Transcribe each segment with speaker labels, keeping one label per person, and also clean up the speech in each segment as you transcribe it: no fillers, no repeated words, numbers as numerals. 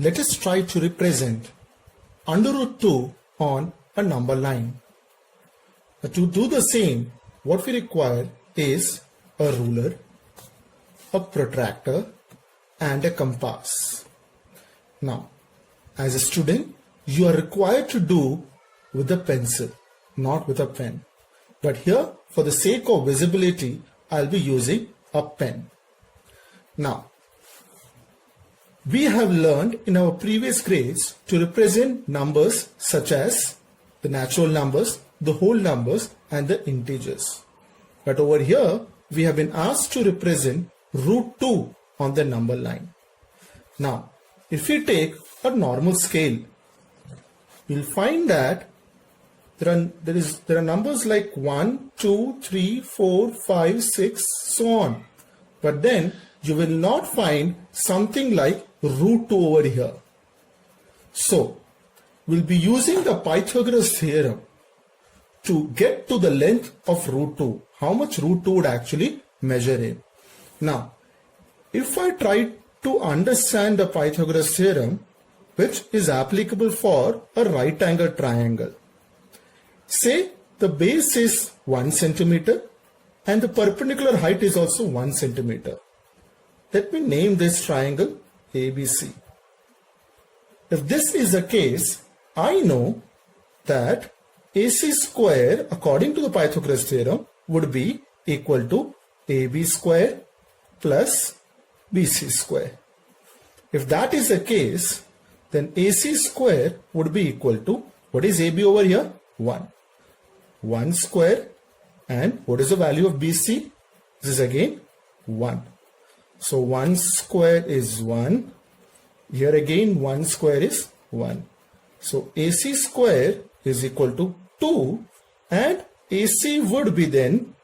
Speaker 1: let us try to represent under root 2 on a number line. To do the same, what we require is a ruler, a protractor, and a compass. Now, as a student, you are required to do with a pencil, not with a pen. But here, for the sake of visibility, I'll be using a pen. Now, we have learned in our previous grades to represent numbers such as the natural numbers, the whole numbers, and the integers. But over here, we have been asked to represent root 2 on the number line. Now, if we take a normal scale, you'll find that there are numbers like 1, 2, 3, 4, 5, 6, so on. But then you will not find something like root 2 over here. So we'll be using the Pythagoras theorem to get to the length of root 2. How much root 2 would actually measure in. Now, if I try to understand the Pythagoras theorem, which is applicable for a right angle triangle. Say the base is 1 centimeter and the perpendicular height is also 1 centimeter. Let me name this triangle ABC. If this is the case, I know that AC square, according to the Pythagoras theorem, would be equal to AB square plus BC square. If that is the case, then AC square would be equal to, what is AB over here? 1. 1 square, and what is the value of BC? This is again 1. So 1 square is 1. Here again 1 square is 1. So AC square is equal to 2, and AC would be then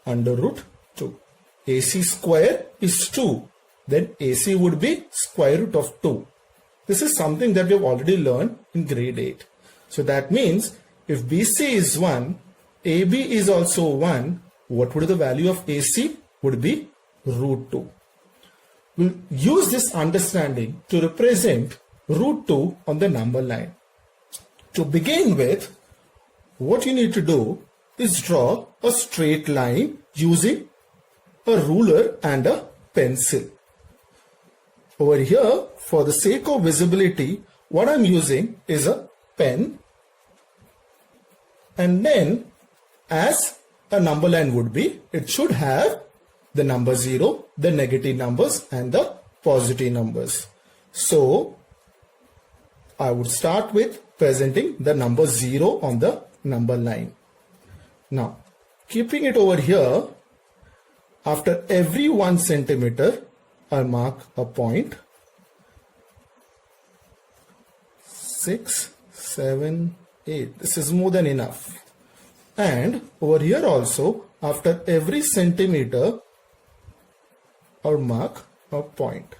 Speaker 1: under root 2. AC square is 2. Then AC would be square root of 2. This is something that we have already learned in grade 8. So that means if BC is 1, AB is also 1, what would the value of AC would be? Root 2. We'll use this understanding to represent root 2 on the number line. To begin with, what you need to do is draw a straight line using a ruler and a pencil. Over here, for the sake of visibility, what I'm using is a pen, and then as a number line would be, it should have the number 0, the negative numbers, and the positive numbers. So I would start with presenting the number 0 on the number line. Now, keeping it over here, after every 1 centimeter, I'll mark a point. 6, 7, 8. This is more than enough. And over here also, after every centimeter, I'll mark a point.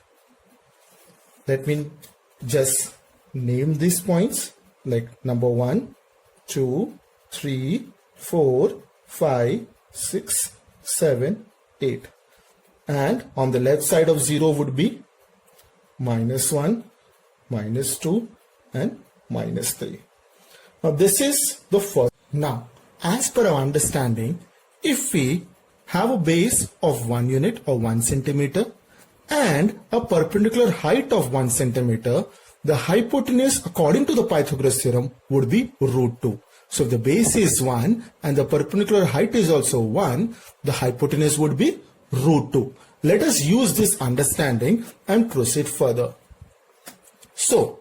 Speaker 1: Let me just name these points like number 1, 2, 3, 4, 5, 6, 7, 8. And on the left side of 0 would be -1, -2, and -3. Now this is the first. Now, as per our understanding, if we have a base of 1 unit or 1 centimeter and a perpendicular height of 1 centimeter, the hypotenuse according to the Pythagoras theorem would be root 2. So if the base is 1 and the perpendicular height is also 1, the hypotenuse would be root 2. Let us use this understanding and proceed further. So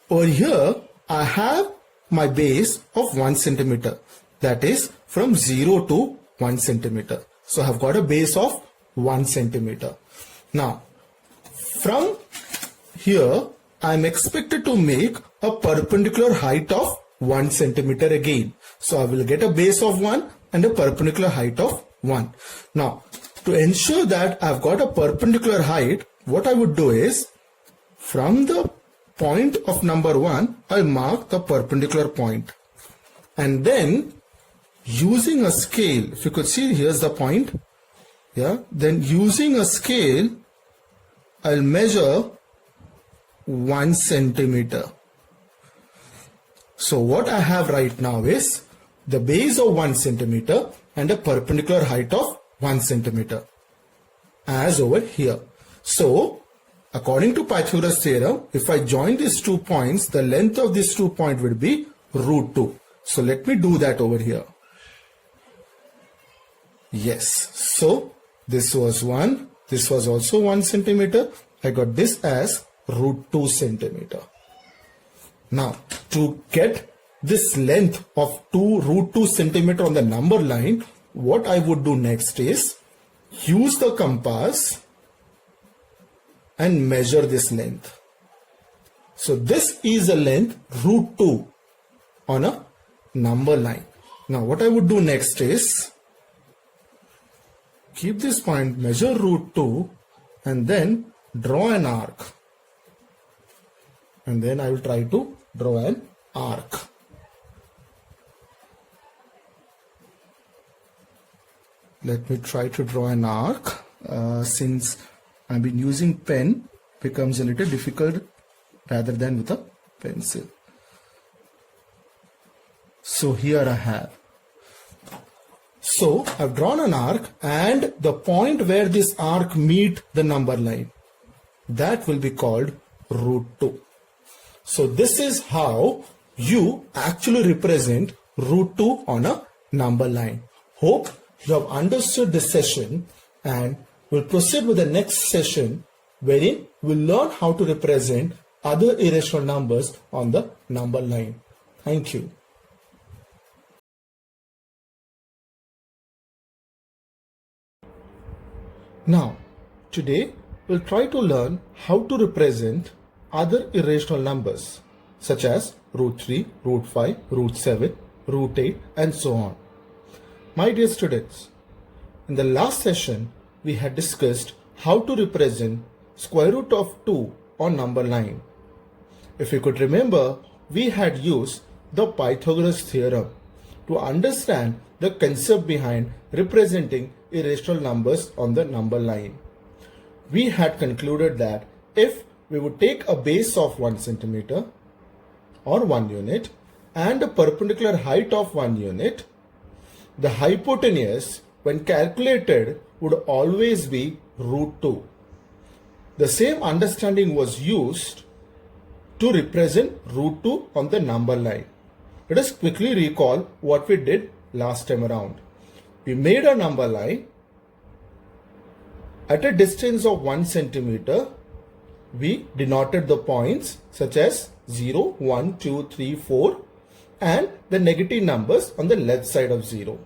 Speaker 1: over here, I have my base of 1 centimeter. That is from 0 to 1 centimeter. So I have got a base of 1 centimeter. Now, from here, I am expected to make a perpendicular height of 1 centimeter again. So I will get a base of 1 and a perpendicular height of 1. Now, to ensure that I've got a perpendicular height, what I would do is, from the point of number 1, I'll mark the perpendicular point. And then, using a scale, if you could see, here's the point. Yeah. Then using a scale, I'll measure 1 centimeter. So what I have right now is the base of 1 centimeter and a perpendicular height of 1 centimeter as over here. So according to Pythagoras theorem, if I join these 2 points, the length of these 2 points will be root 2. So let me do that over here. Yes, so this was 1, this was also 1 centimeter. I got this as root 2 centimeter. Now to get this length of root 2 centimeter on the number line, what I would do next is use the compass and measure this length. So this is a length root 2 on a number line. Now what I would do next is keep this point, measure root 2 and then draw an arc. And then I will try to draw an arc. Let me try to draw an arc. Since I've been using pen, becomes a little difficult rather than with a pencil. So here I have. So I've drawn an arc, and the point where this arc meet the number line, that will be called root 2. So this is how you actually represent root 2 on a number line. Hope you have understood this session, and we'll proceed with the next session wherein we'll learn how to represent other irrational numbers on the number line. Thank you. Now, today we'll try to learn how to represent other irrational numbers such as root 3, root 5, root 7, root 8 and so on. My dear students, in the last session we had discussed how to represent square root of 2 on number line. If you could remember, we had used the Pythagoras theorem to understand the concept behind representing irrational numbers on the number line. We had concluded that if we would take a base of 1 centimeter or 1 unit and a perpendicular height of 1 unit, the hypotenuse when calculated would always be root 2. The same understanding was used to represent root 2 on the number line. Let us quickly recall what we did last time around. We made a number line at a distance of 1 centimeter. We denoted the points such as 0, 1, 2, 3, 4 and the negative numbers on the left side of 0.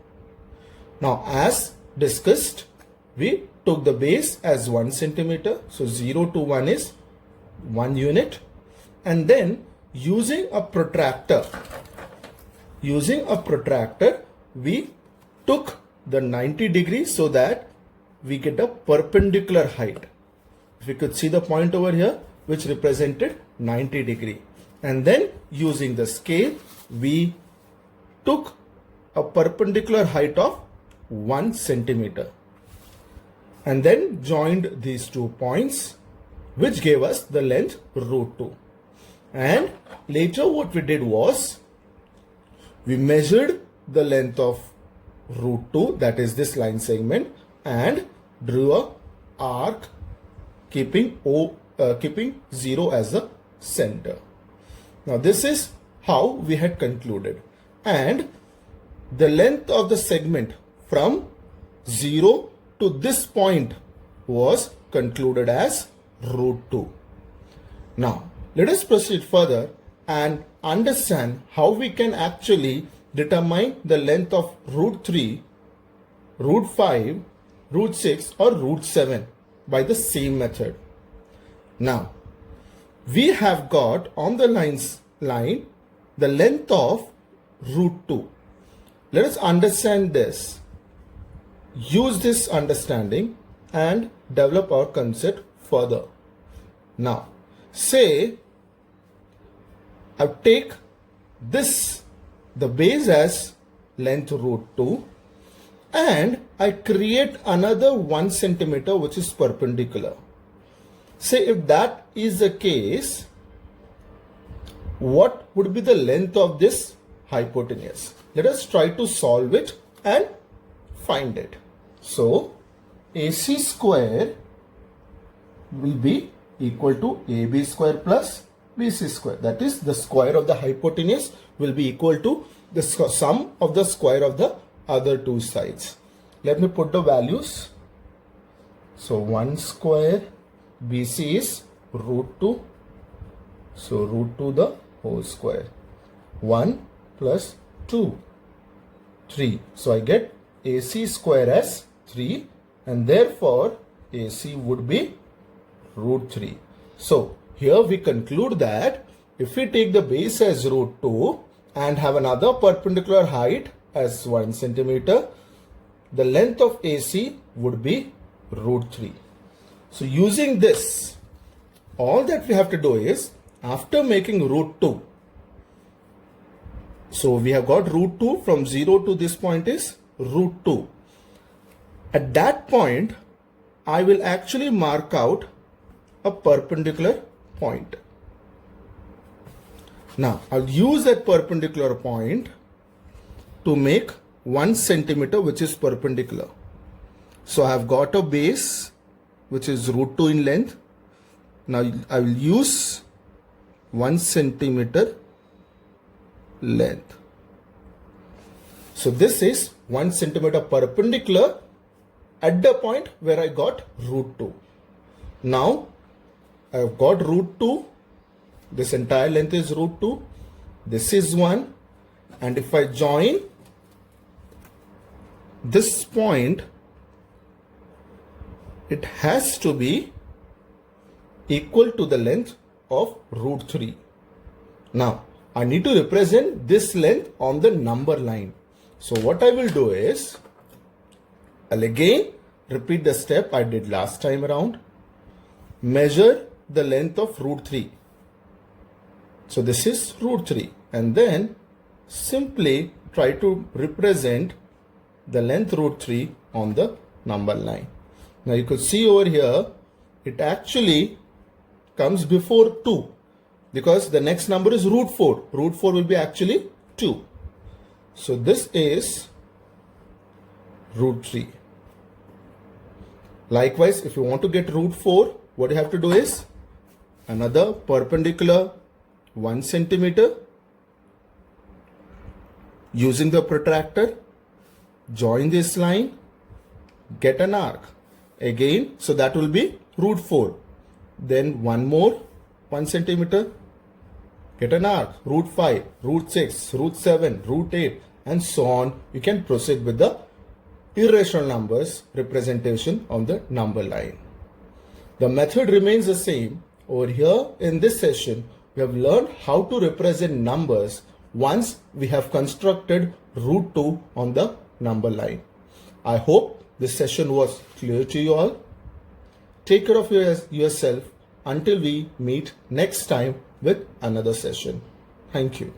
Speaker 1: Now as discussed, we took the base as 1 centimeter. So 0 to 1 is 1 unit. And then using a protractor, we took the 90 degrees so that we get a perpendicular height. If you could see the point over here which represented 90 degree. And then using the scale, we took a perpendicular height of 1 centimeter. And then joined these 2 points which gave us the length root 2. And later what we did was we measured the length of root 2, that is this line segment, and drew a arc keeping 0 as the center. Now this is how we had concluded, and the length of the segment from 0 to this point was concluded as root 2. Now let us proceed further and understand how we can actually determine the length of root 3, root 5, root 6 or root 7 by the same method. Now we have got on the line the length of root 2. Let us understand this, use this understanding and develop our concept further. Now say I take the base as length root 2 and I create another 1 centimeter which is perpendicular. Say if that is the case, what would be the length of this hypotenuse? Let us try to solve it and find it. So AC square will be equal to AB square plus BC square. That is, the square of the hypotenuse will be equal to the sum of the square of the other two sides. Let me put the values. So 1 square BC is root 2. So root 2 the whole square. 1 plus 2, 3. So I get AC square as 3, and therefore AC would be root 3. So here we conclude that if we take the base as root 2 and have another perpendicular height as 1 centimeter, the length of AC would be root 3. So using this, all that we have to do is, after making root 2, so we have got root 2 from 0 to this point is root 2. At that point, I will actually mark out a perpendicular point. Now, I'll use that perpendicular point to make 1 centimeter, which is perpendicular. So I have got a base which is root 2 in length. Now I will use 1 centimeter length. So this is 1 centimeter perpendicular at the point where I got root 2. Now I have got root 2. This entire length is root 2. This is 1. And if I join this point, it has to be equal to the length of root 3. Now, I need to represent this length on the number line. So what I will do is, I'll again repeat the step I did last time around. Measure the length of root 3. So this is root 3. And then simply try to represent the length root 3 on the number line. Now you could see over here, it actually comes before 2 because the next number is root 4. Root 4 will be actually 2. So this is root 3. Likewise, if you want to get root 4, what you have to do is another perpendicular 1 centimeter using the protractor, join this line, get an arc. Again, so that will be root 4. Then one more 1 centimeter, get an arc, root 5, root 6, root 7, root 8, and so on. You can proceed with the irrational numbers representation on the number line. The method remains the same. Over here in this session, we have learned how to represent numbers once we have constructed root 2 on the number line. I hope this session was clear to you all. Take care of yourself until we meet next time with another session. Thank you.